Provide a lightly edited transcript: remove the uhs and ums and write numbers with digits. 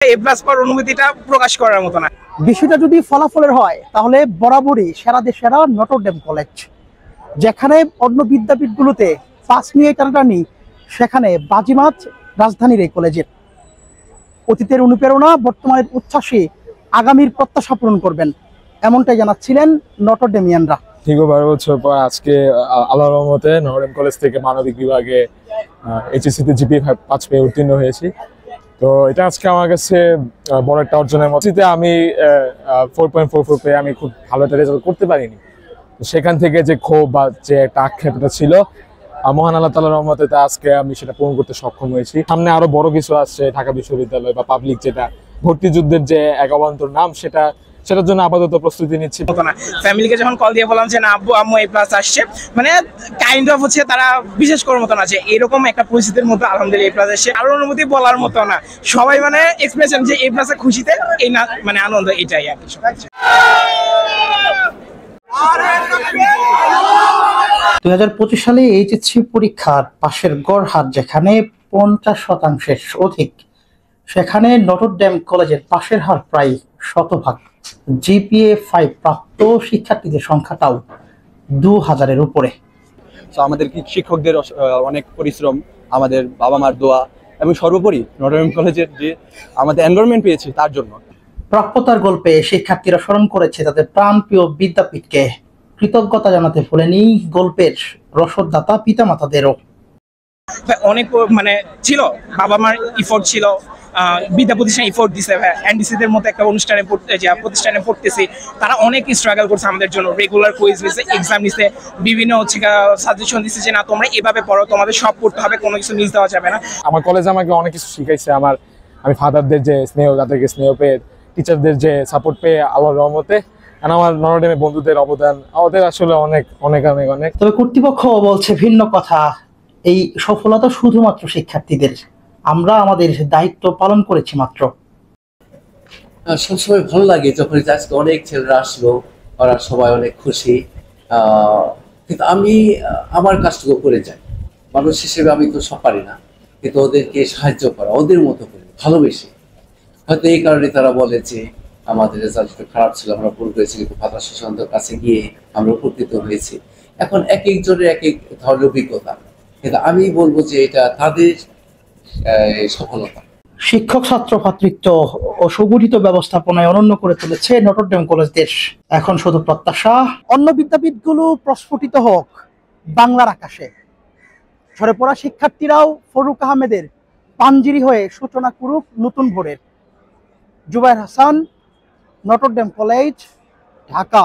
এ plus পাওয়ার অনুভূতিটা প্রকাশ করার মতো না। বিষয়টা যদি ফলাফলের হয় তাহলে বরাবরই সেরা দেশেরা নটর ডেম কলেজ, যেখানে অন্য বিদ্যাপীঠগুলোতে 5 নিয়ে টানাটানি, সেখানে বাজিমাত রাজধানীর এই কলেজের। অতীতের অনুপ্রেরণা বর্তমানের উচ্ছ্বাসে আগামীর প্রত্যাশা পূরণ করবেন, এমনটাই জানাচ্ছিলেন নটর ডেমিয়ানরা। দীর্ঘ 12 বছর পর আজকে আল্লাহর রহমতে নটর ডেম কলেজ থেকে মানবিক বিভাগে এইচএসসিতে জিপিএ 5 পেয়ে উত্তীর্ণ হয়েছি। তো এটা আজকে আমার কাছে বড় একটা অর্জনের মতো। আমি 4.44 পেয়ে আমি খুব ভালো একটা রেজাল্ট করতে পারিনি। তো সেখান থেকে যে ক্ষোভ বা যে একটা আক্ষেপটা ছিল, মহান আল্লাহ তাআলার রহমতে আজকে আমি সেটা পূরণ করতে সক্ষম হয়েছি। সামনে আরো বড় কিছু আসছে, ঢাকা বিশ্ববিদ্যালয় বা পাবলিক যেটা ভর্তি যুদ্ধের যে এক অবান্তর নাম, সেটার জন্য আপাতত প্রস্তুতি নিচ্ছি। ফ্যামিলিকে যখন কল দিয়ে বললাম যে না আব্বু আম্মু এ প্লাস আসছে, মানে কাইন্ড অফ হচ্ছে তারা বিশেষ করার মতো না যে এরকম একটা পরিস্থিতির মধ্যে আলহামদুলিল্লাহ এ প্লাস আসছে। আর অনুমতি বলার মতো না, সবাই মানে এক্সপ্রেশন যে এ প্লাসের খুশিতে এই না মানে আনন্দ, এটাই আর কি। 2025 সালে এইচএসসি পরীক্ষার পাশের গড় হার যেখানে 50% অধিক, সেখানে নটর ডেম কলেজের পাশের হার প্রায় 100%। জিপিএ 5 প্রাপ্ত শিক্ষার্থীদের সংখ্যাটাও 2000-এর উপরে। আমাদের শিক্ষকদের অনেক পরিশ্রম, আমাদের বাবা মার দোয়া এবং সর্বোপরি নটর ডেম কলেজের যে আমাদের এনভায়রনমেন্ট পেয়েছি তার জন্য। প্রাপ্যতার গল্পে শিক্ষার্থীরা স্মরণ করেছে তাদের প্রাণপ্রিয় বিদ্যাপীঠকে, কৃতজ্ঞতা জানাতে ভোলেনি গল্পের রসদদাতা পিতামাতাদেরও। অনেক মানে ছিল, বাবা মার ইফোর্ট ছিল, বিদ্যা প্রতিষ্ঠান ইফোর্ট দিছে, এনডিসিদের মতো একটা প্রতিষ্ঠানে পড়তেছি, তারা অনেক স্ট্রাগল করছে আমাদের জন্য। রেগুলার কুইজ নিছে, এক্সাম নিছে, বিভিন্ন সাজেশন দিচ্ছে যে না তোমরা এভাবে পড়ো, তোমাদের সব পড়তে হবে, কোনো কিছু মিস দেওয়া যাবে না। আমার কলেজ আমাকে অনেক কিছু শিখাইছে। আমি ফাদারদের যে স্নেহ, তাদেরকে স্নেহ পেয়ে, টিচারদের যে সাপোর্ট পেয়ে আল্লাহর রহমতে, আর আমার নটর ডেমে বন্ধুদের অবদান আমাদের আসলে অনেক অনেক অনেক অনেক। তবে কর্তৃপক্ষ বলছে ভিন্ন কথা। এই সফলতা শুধুমাত্র শিক্ষার্থীদের, আমরা আমাদের দায়িত্ব পালন করেছি মাত্র। সবসময় ভালো লাগে যখন আজকে অনেক ছেলেরা আসলো, ওরা সবাই অনেক খুশি, কিন্তু আমি আমার কাজটুকু করে যাই। মানুষ হিসেবে আমি তো সব পারি না, কিন্তু ওদেরকে সাহায্য করা, ওদের মতো করে ভালোবেসে। হয়তো এই কারণে তারা বলে যে আমাদের রেজাল্ট খারাপ ছিল, আমরা ভুল করেছি, কিন্তু ফাদার সুশান্তর কাছে গিয়ে আমরা উপকৃত হয়েছি। এখন এক একজনের এক এক ধরনের অভিজ্ঞতা, কিন্তু আমি বলবো যে এটা তাদের সফলতা। শিক্ষক ছাত্র ভ্রাতৃত্ব ও সুগঠিত ব্যবস্থাপনায় অনন্য করে তুলেছে নটর ডেম কলেজ দেশ। এখন শুধু প্রত্যাশা অন্য বিদ্যাপীঠগুলো প্রস্ফুটিত হোক বাংলার আকাশে। ঝরে পড়া শিক্ষার্থীরাও ফরুক আহমেদের পাঞ্জিরি হয়ে সূচনা করুক নতুন ভোরের। Zubair Hasan, Notre Dame College, Dhaka.